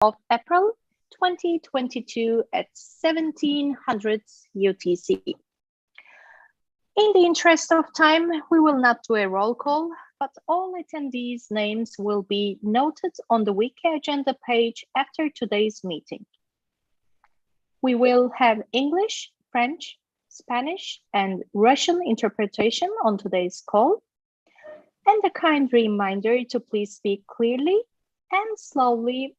of April 2022 at 1700 UTC. In the interest of time, we will not do a roll call, but all attendees' names will be noted on the wiki agenda page after today's meeting. We will have English, French, Spanish, and Russian interpretation on today's call, and a kind reminder to please speak clearly and slowly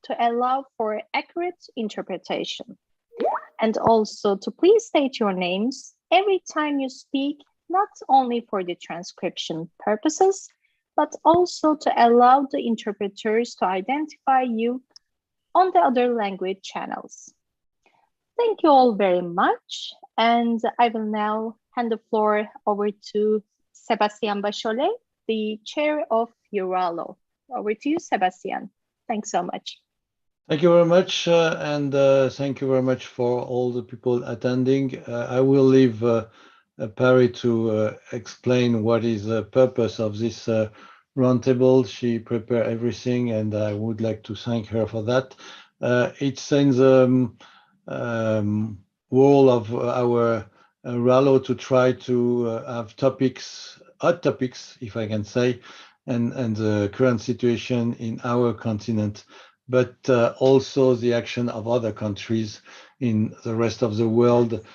to allow for accurate interpretation. And also to please state your names every time you speak, not only for the transcription purposes, but also to allow the interpreters to identify you on the other language channels. Thank you all very much. And I will now hand the floor over to Sébastien Bacholet, the chair of EURALO. Over to you, Sébastien. Thanks so much. Thank you very much, and thank you very much for all the people attending. I will leave Pari to explain what is the purpose of this roundtable. She prepared everything, and I would like to thank her for that. It's in the role of our EURALO to try to have topics, hot topics, if I can say, and the current situation in our continent, but also the action of other countries in the rest of the world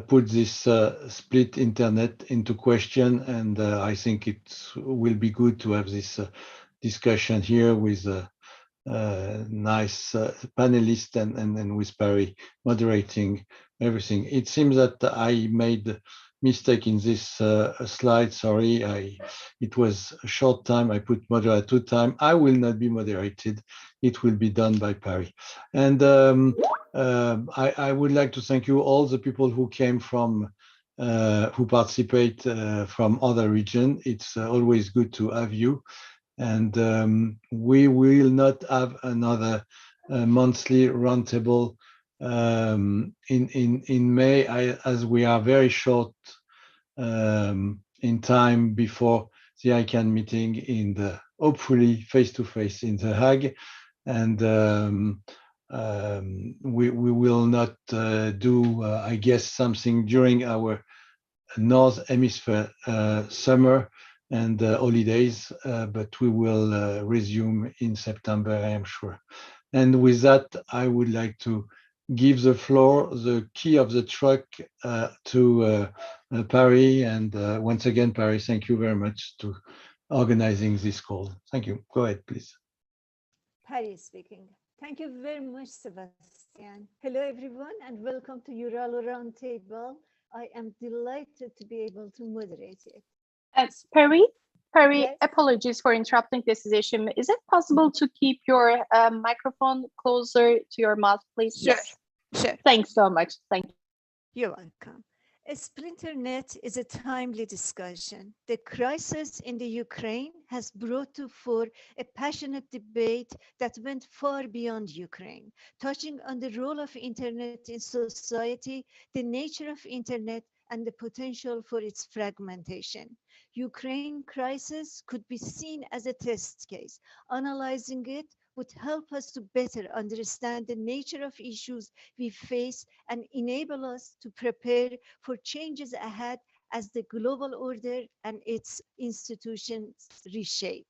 put this split internet into question. And I think it will be good to have this discussion here with nice panelists and with Pari moderating everything. It seems that I made mistake in this slide. Sorry, it was a short time. I put moderator 2 times. I will not be moderated. It will be done by Pari. And I would like to thank you, all the people who came from, who participate from other regions. It's always good to have you. And we will not have another monthly roundtable in May, as we are very short in time before the ICANN meeting in the hopefully face-to-face in The Hague. And we will not do, I guess, something during our North Hemisphere summer and holidays, but we will resume in September, I am sure. And with that, I would like to give the floor, the key of the truck to Pari. And once again, Pari, thank you very much to organizing this call. Thank you. Go ahead, please. Pari speaking. Thank you very much, Sebastian. Hello, everyone, and welcome to EURALO Roundtable. I am delighted to be able to moderate it. Pari, Yes? apologies for interrupting this session. Is it possible to keep your microphone closer to your mouth, please? Sure. Yes. Sure. Thanks so much. Thank you. You're welcome. A splinternet is a timely discussion. The crisis in the Ukraine has brought to fore a passionate debate that went far beyond Ukraine, touching on the role of internet in society, the nature of internet, and the potential for its fragmentation. Ukraine crisis could be seen as a test case. Analyzing it would help us to better understand the nature of issues we face and enable us to prepare for changes ahead as the global order and its institutions reshape.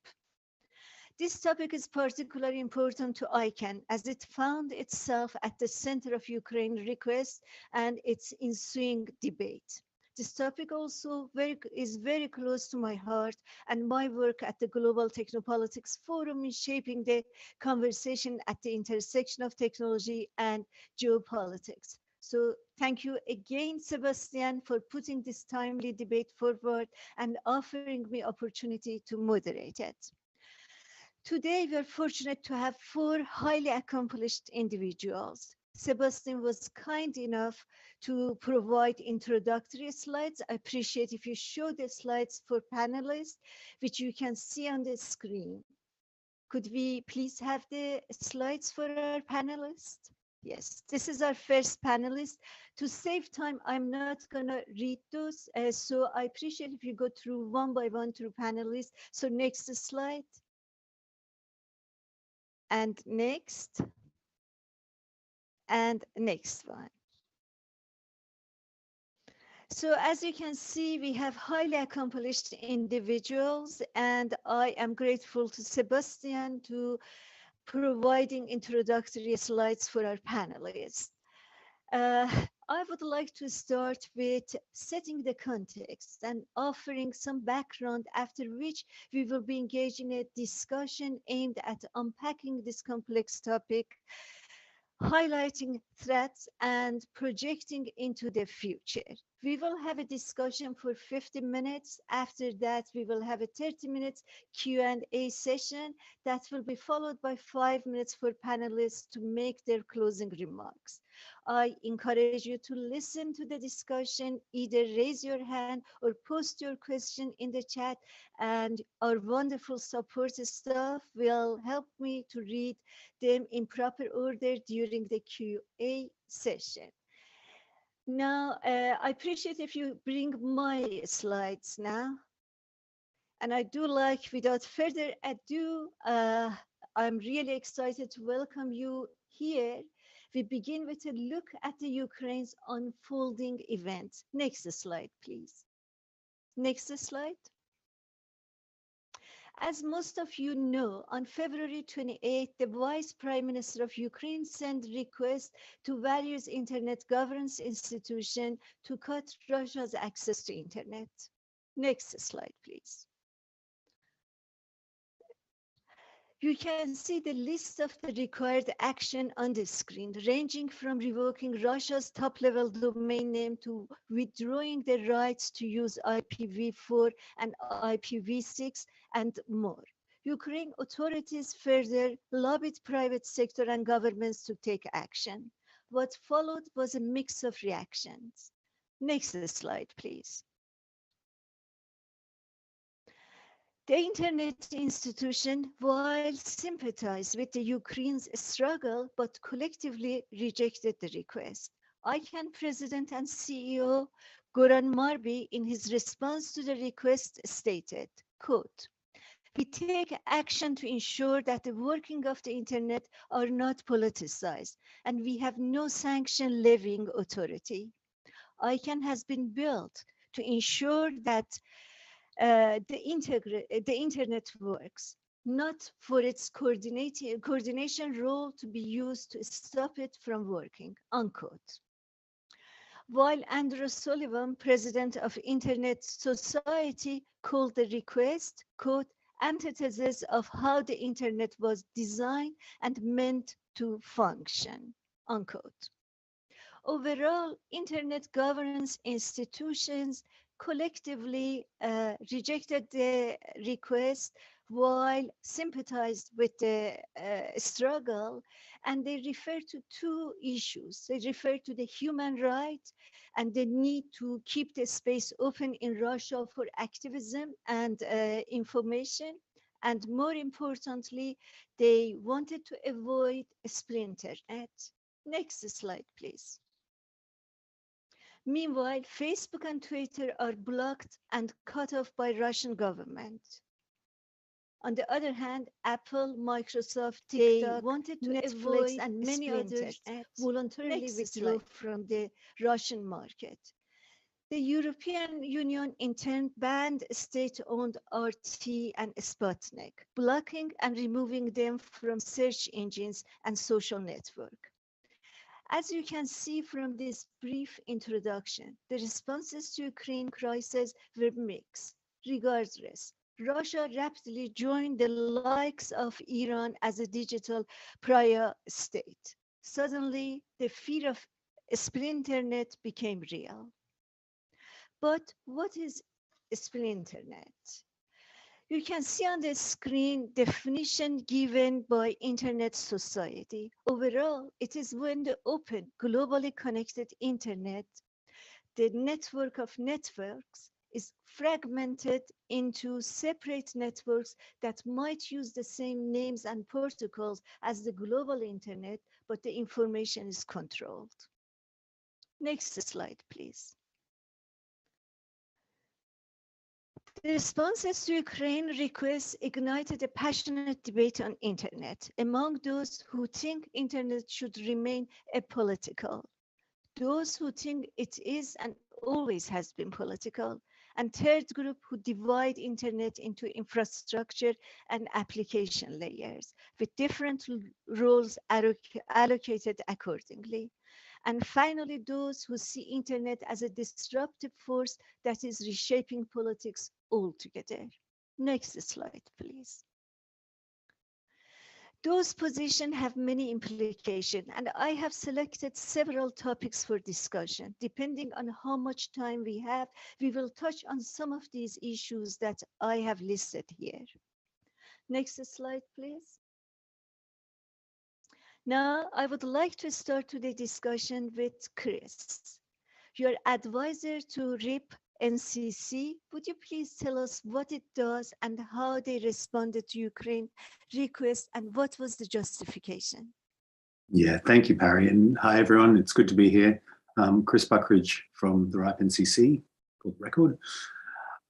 This topic is particularly important to ICANN as it found itself at the center of Ukraine request and its ensuing debate. This topic also is very close to my heart and my work at the Global Technopolitics Forum in shaping the conversation at the intersection of technology and geopolitics. So thank you again, Sebastian, for putting this timely debate forward and offering me opportunity to moderate it. Today, we're fortunate to have 4 highly accomplished individuals. Sebastian was kind enough to provide introductory slides. I appreciate if you show the slides for panelists, which you can see on the screen. Could we please have the slides for our panelists? Yes, this is our first panelist. To save time, I'm not gonna read those, so I appreciate if you go through one by one through panelists. So next slide. And next. And next one. So as you can see, we have highly accomplished individuals, and I am grateful to Sebastian to providing introductory slides for our panelists. I would like to start with setting the context and offering some background, after which we will be engaging in a discussion aimed at unpacking this complex topic, highlighting threats and projecting into the future. We will have a discussion for 50 minutes. After that, we will have a 30 minutes Q&A session that will be followed by 5 minutes for panelists to make their closing remarks. I encourage you to listen to the discussion, either raise your hand or post your question in the chat, and our wonderful support staff will help me to read them in proper order during the Q&A session. Now, I appreciate if you bring my slides now. And I do like, without further ado, I'm really excited to welcome you here. We begin with a look at the Ukraine's unfolding events. Next slide, please. Next slide. As most of you know, on February 28, the Vice Prime Minister of Ukraine sent requests to various internet governance institutions to cut Russia's access to internet. Next slide, please. You can see the list of the required action on the screen, ranging from revoking Russia's top-level domain name to withdrawing the rights to use IPv4 and IPv6 and more. Ukraine authorities further lobbied private sector and governments to take action. What followed was a mix of reactions. Next slide, please. The Internet institution, while sympathized with the Ukraine's struggle, but collectively rejected the request. ICANN President and CEO Goran Marby, in his response to the request, stated, quote, "We take action to ensure that the working of the Internet are not politicized, and we have no sanction levying authority. ICANN has been built to ensure that the internet works, not for its coordination role to be used to stop it from working," unquote. While Andrew Sullivan, president of Internet Society, called the request, quote, "antithesis of how the internet was designed and meant to function," unquote. Overall, internet governance institutions collectively rejected the request while sympathized with the struggle, and they refer to two issues. They refer to the human right and the need to keep the space open in Russia for activism and information, and more importantly, they wanted to avoid a splinternet. Next slide, please. Meanwhile, Facebook and Twitter are blocked and cut off by Russian government. On the other hand, Apple, Microsoft, TikTok, wanted to Netflix, avoid and many others voluntarily withdrew from the Russian market. The European Union in turn banned state-owned RT and Sputnik, blocking and removing them from search engines and social networks. As you can see from this brief introduction, the responses to Ukraine crisis were mixed. Regardless, Russia rapidly joined the likes of Iran as a digital pariah state. Suddenly, the fear of a splinternet became real. But what is a splinternet? You can see on the screen definition given by Internet Society. Overall, it is when the open, globally connected Internet, the network of networks, is fragmented into separate networks that might use the same names and protocols as the global Internet, but the information is controlled. Next slide, please. The responses to Ukraine requests ignited a passionate debate on internet among those who think internet should remain apolitical, those who think it is and always has been political, and third group who divide internet into infrastructure and application layers with different roles allocated accordingly. And finally, those who see internet as a disruptive force that is reshaping politics altogether. Next slide, please. Those positions have many implications, and I have selected several topics for discussion. Depending on how much time we have, we will touch on some of these issues that I have listed here. Next slide, please. Now, I would like to start today's discussion with Chris, your advisor to RIP NCC. Would you please tell us what it does and how they responded to Ukraine request and what was the justification? Yeah, thank you, Parry. And hi, everyone. It's good to be here. Chris Buckridge from the RIPE NCC, called Record.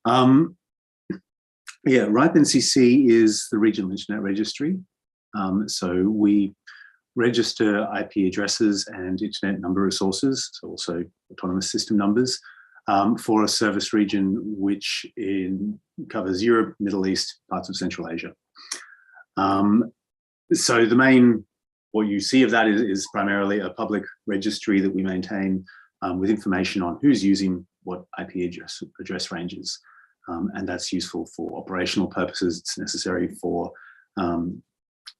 Yeah, RIPE NCC is the Regional Internet Registry. So we register IP addresses and internet number resources, so also autonomous system numbers, for a service region which covers Europe, Middle East, parts of Central Asia. So the main, what you see of that is primarily a public registry that we maintain with information on who's using what IP address ranges. And that's useful for operational purposes. It's necessary for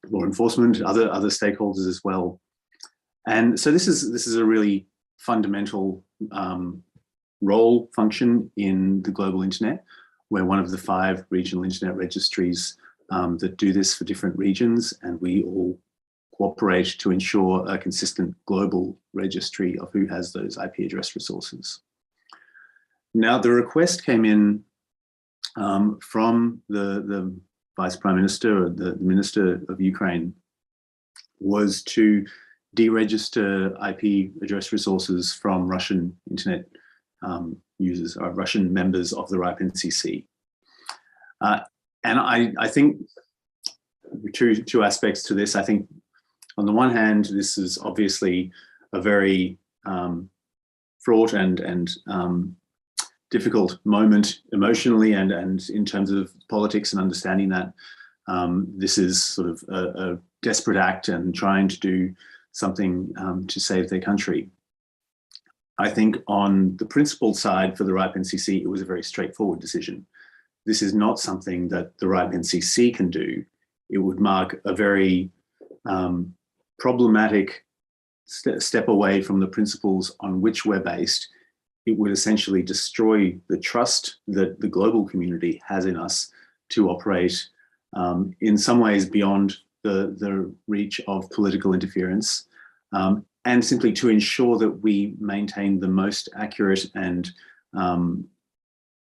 law enforcement, other stakeholders as well. And so this is a really fundamental role function in the global internet. We're one of the 5 regional internet registries that do this for different regions, and we all cooperate to ensure a consistent global registry of who has those IP address resources. Now, the request came in from the Vice Prime Minister, or the Minister of Ukraine, was to deregister IP address resources from Russian internet users, or Russian members of the RIPE NCC. And I think two aspects to this. I think on the one hand, this is obviously a very fraught and difficult moment emotionally and in terms of politics, and understanding that this is sort of a desperate act and trying to do something to save their country. I think on the principled side for the RIPE NCC, it was a very straightforward decision. This is not something that the RIPE NCC can do. It would mark a very problematic step away from the principles on which we're based. It would essentially destroy the trust that the global community has in us to operate in some ways beyond the reach of political interference, and simply to ensure that we maintain the most accurate and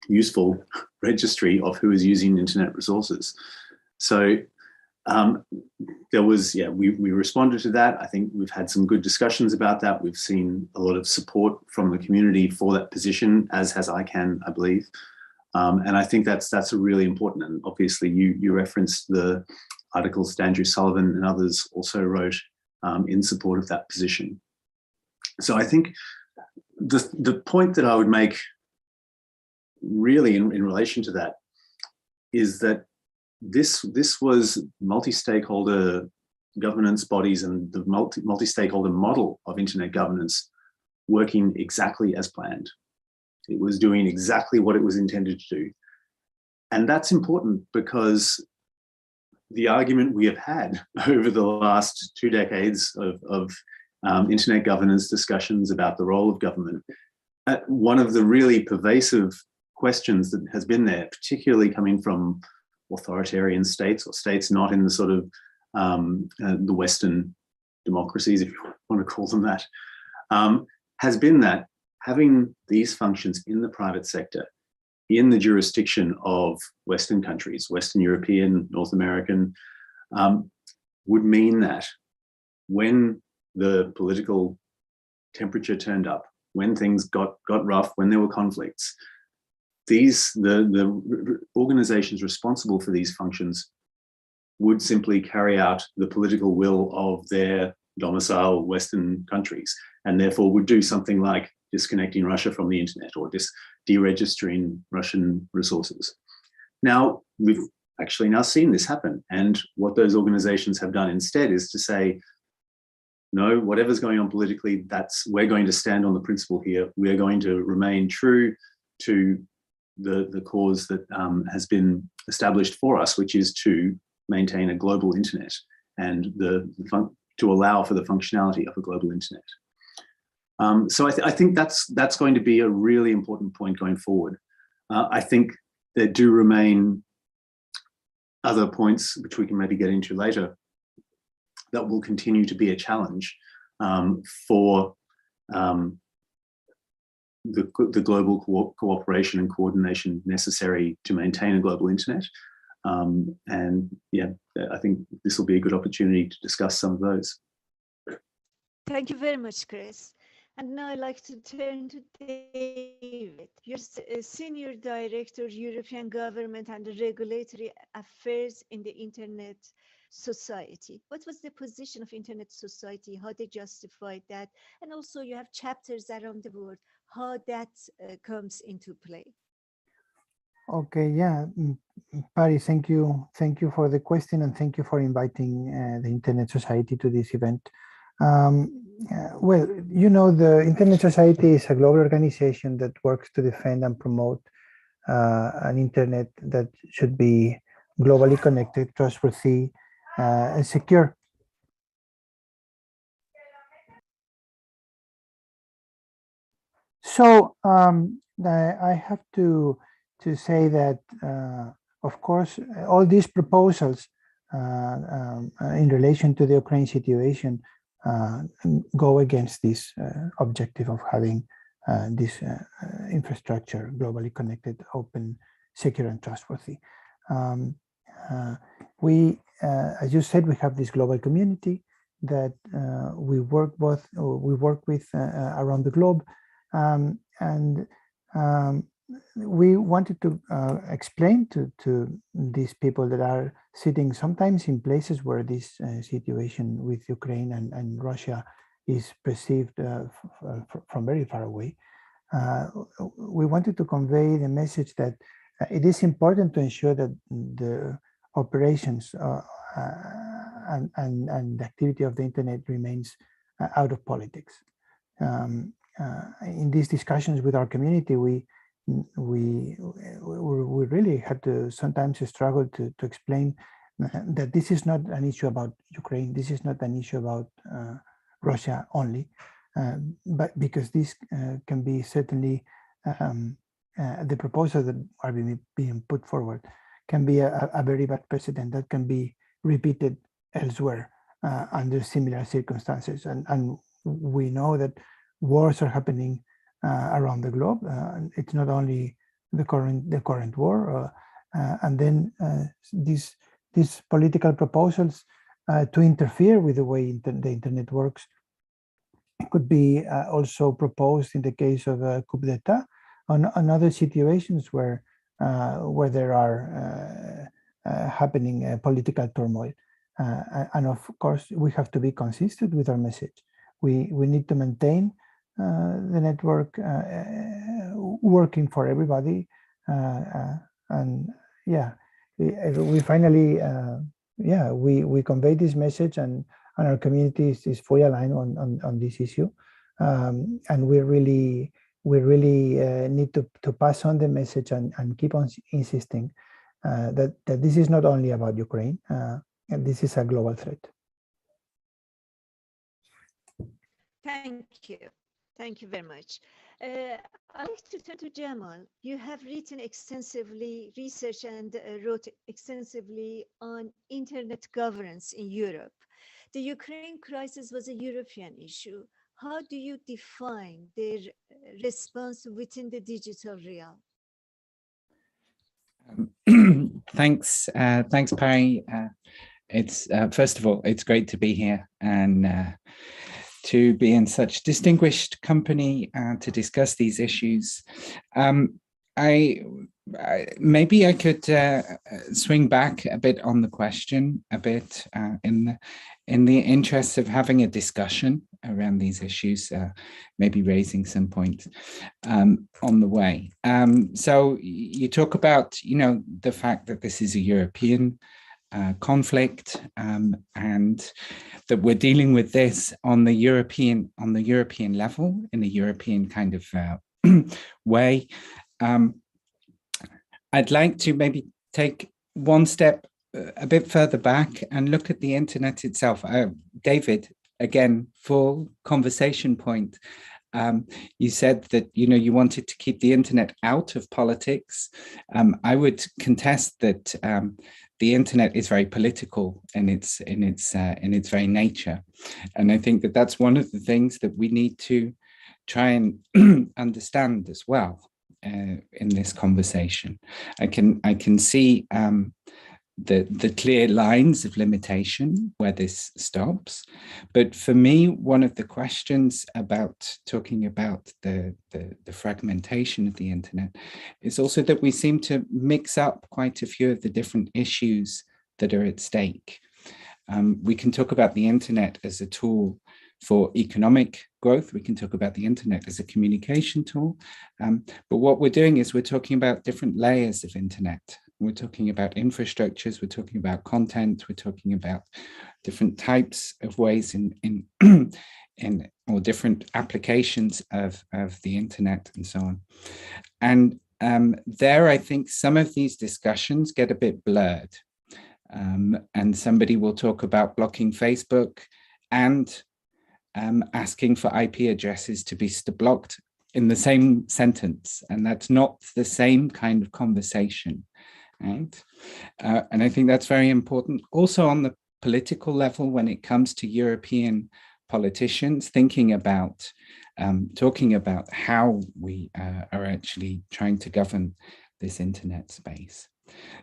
useful registry of who is using internet resources. So there was, we responded to that. I think we've had some good discussions about that. We've seen a lot of support from the community for that position, as has ICANN, I believe. And I think that's really important. And obviously you referenced the articles that Andrew Sullivan and others also wrote in support of that position. So I think the point that I would make really in relation to that is that this was multi-stakeholder governance bodies and the multi-stakeholder model of internet governance working exactly as planned. It was doing exactly what it was intended to do. And that's important because the argument we have had over the last 2 decades of internet governance discussions about the role of government, one of the really pervasive questions that has been there, particularly coming from authoritarian states or states not in the sort of the Western democracies, if you want to call them that, has been that having these functions in the private sector, in the jurisdiction of Western countries, Western European, North American, would mean that when the political temperature turned up, when things got rough, when there were conflicts, the organizations responsible for these functions would simply carry out the political will of their domicile Western countries, and therefore would do something like disconnecting Russia from the internet or deregistering Russian resources. Now, we've actually now seen this happen, and what those organizations have done instead is to say, no, whatever's going on politically, we're going to stand on the principle here. We're going to remain true to the cause that has been established for us, which is to maintain a global internet and to allow for the functionality of a global internet. So I think that's going to be a really important point going forward. I think there do remain other points, which we can maybe get into later, that will continue to be a challenge for the global cooperation and coordination necessary to maintain a global internet. And yeah, I think this will be a good opportunity to discuss some of those. Thank you very much, Chris. And now I'd like to turn to David. You're a Senior Director, European Government and Regulatory Affairs in the Internet Society. What was the position of Internet Society? How they justified that? And also you have chapters around the world, how that comes into play. Okay, yeah, Pari, thank you for the question, and thank you for inviting the Internet Society to this event. Well, you know, the Internet Society is a global organization that works to defend and promote an internet that should be globally connected, trustworthy, and secure. So I have to say that, of course, all these proposals in relation to the Ukraine situation go against this objective of having this infrastructure globally connected, open, secure, and trustworthy. As you said, we have this global community that we work with around the globe, and we wanted to explain to these people that are sitting sometimes in places where this situation with Ukraine and Russia is perceived from very far away. We wanted to convey the message that it is important to ensure that the operations and the activity of the internet remains out of politics. In these discussions with our community, we really had to sometimes struggle to explain that this is not an issue about Ukraine, this is not an issue about Russia only, but because this can be certainly the proposals that are being put forward can be a very bad precedent that can be repeated elsewhere under similar circumstances. And we know that wars are happening around the globe. It's not only the current war, and then these political proposals to interfere with the way the internet works could be also proposed in the case of a coup d'etat, on other situations where there are happening political turmoil. And of course, we have to be consistent with our message. We need to maintain the network working for everybody, and yeah, we finally we convey this message, and our community is fully aligned on this issue, and we really need to pass on the message and keep on insisting that this is not only about Ukraine, and this is a global threat. Thank you very much. I'd like to turn to Jamal. You have written extensively, researched and wrote extensively on internet governance in Europe. The Ukraine crisis was a European issue. How do you define their response within the digital realm? Thanks, Pari. It's first of all, it's great to be here and to be in such distinguished company to discuss these issues. maybe I could swing back a bit on the question a bit in the interest of having a discussion around these issues, maybe raising some points on the way. So you talk about, the fact that this is a European conflict, and that we're dealing with this on the European level, in a European kind of way. I'd like to maybe take one step a bit further back and look at the internet itself. David, again, full conversation point. You said that you wanted to keep the internet out of politics. I would contest that the internet is very political in its very nature, and I think that that's one of the things that we need to try and understand as well in this conversation. I can see the clear lines of limitation where this stops. But for me, one of the questions about talking about the fragmentation of the internet is also that we seem to mix up quite a few of the different issues that are at stake. We can talk about the internet as a tool for economic growth. We can talk about the internet as a communication tool. But what we're doing is we're talking about different layers of internet. We're talking about infrastructures, we're talking about content, we're talking about different types of ways in or different applications of the internet and so on. And there, I think some of these discussions get a bit blurred. And somebody will talk about blocking Facebook and asking for IP addresses to be blocked in the same sentence. And that's not the same kind of conversation. Right? And I think that's very important. Also on the political level, when it comes to European politicians thinking about, talking about how we are actually trying to govern this internet space.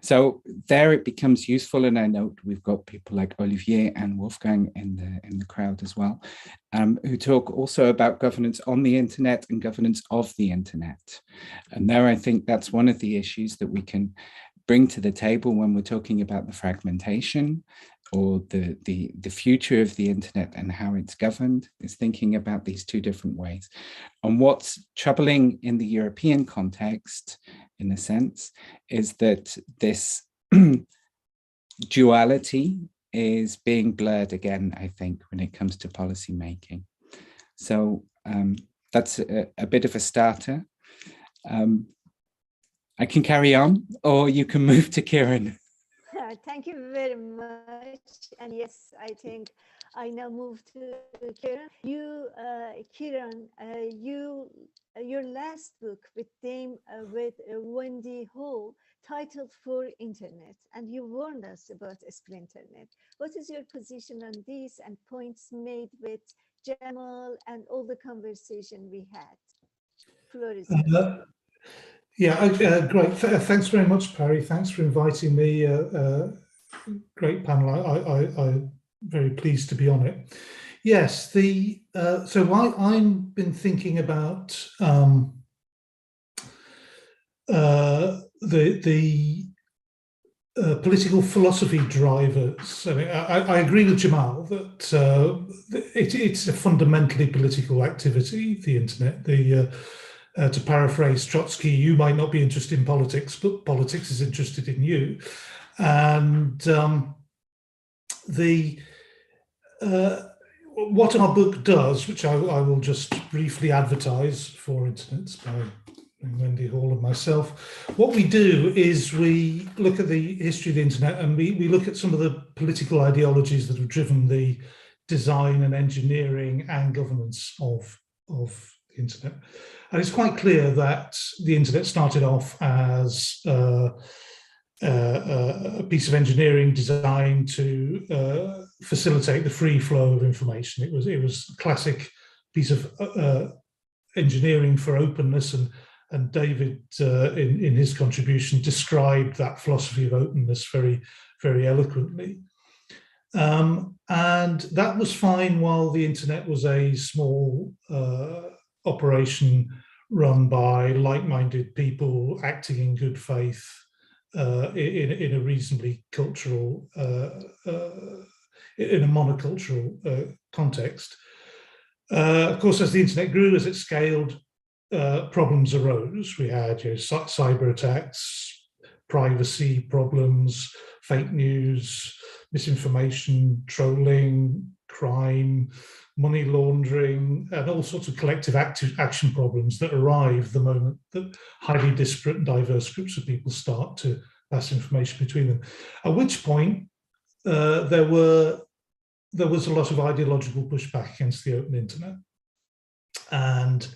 So there it becomes useful, and I note we've got people like Olivier and Wolfgang in the crowd as well, who talk also about governance on the internet and governance of the internet. And there I think that's one of the issues that we can bring to the table when we're talking about the fragmentation or the future of the internet and how it's governed, is thinking about these two different ways. And what's troubling in the European context, in a sense, is that this duality is being blurred again, I think, when it comes to policy making. So that's a bit of a starter. I can carry on, or you can move to Kieran. Thank you very much. And yes, I think I now move to Kieran. Kieran, your last book with Wendy Hall, titled For Internet, and you warned us about Splinternet. What is your position on this and points made with Jamal and all the conversation we had? Floor is yours. Yeah, great. Thanks very much, Parry. Thanks for inviting me. Great panel. I'm very pleased to be on it. Yes, so I've been thinking about the political philosophy drivers. I mean, I agree with Jamal that it's a fundamentally political activity, the internet. To paraphrase Trotsky, you might not be interested in politics, but politics is interested in you. And what our book does, which I will just briefly advertise for instance by Wendy Hall and myself, what we do is we look at the history of the internet, and we look at some of the political ideologies that have driven the design and engineering and governance of the internet. And it's quite clear that the internet started off as a piece of engineering designed to facilitate the free flow of information. It was a classic piece of engineering for openness, and David, in his contribution, described that philosophy of openness very, very eloquently. And that was fine while the internet was a small operation run by like-minded people acting in good faith in a reasonably cultural, in a monocultural context. Of course, as the internet grew, as it scaled, problems arose. We had cyber attacks, privacy problems, fake news, misinformation, trolling, crime, money laundering, and all sorts of collective action problems that arrive the moment that highly disparate and diverse groups of people start to pass information between them. At which point, there was a lot of ideological pushback against the open internet. And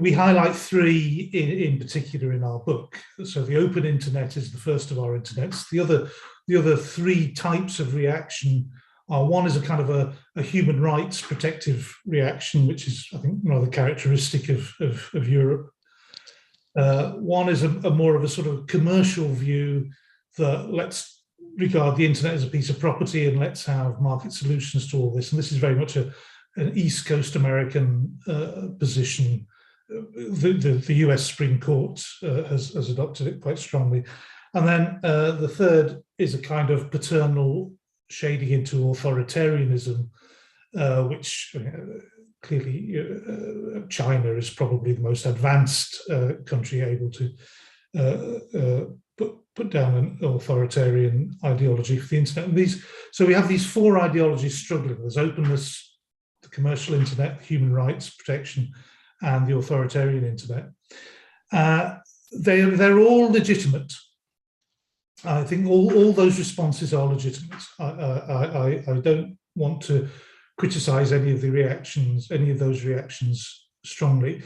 we highlight three in particular in our book. So the open internet is the first of our internets. The other three types of reaction are, one is a kind of a human rights protective reaction, which is, I think, rather characteristic of Europe. One is a more of a sort of commercial view that let's regard the internet as a piece of property and let's have market solutions to all this. And this is very much an East Coast American position. The US Supreme Court has adopted it quite strongly. And then the third is a kind of paternal shading into authoritarianism, which clearly China is probably the most advanced country able to put down an authoritarian ideology for the internet. And so we have these four ideologies struggling. There's openness, the commercial internet, human rights protection, and the authoritarian internet. They're all legitimate. I think all those responses are legitimate. I don't want to criticize any of those reactions strongly,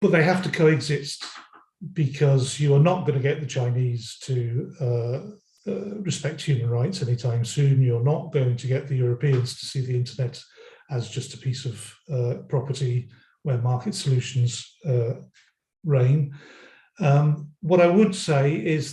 but they have to coexist, because you are not going to get the Chinese to respect human rights anytime soon. You're not going to get the Europeans to see the internet as just a piece of property where market solutions reign. What I would say is that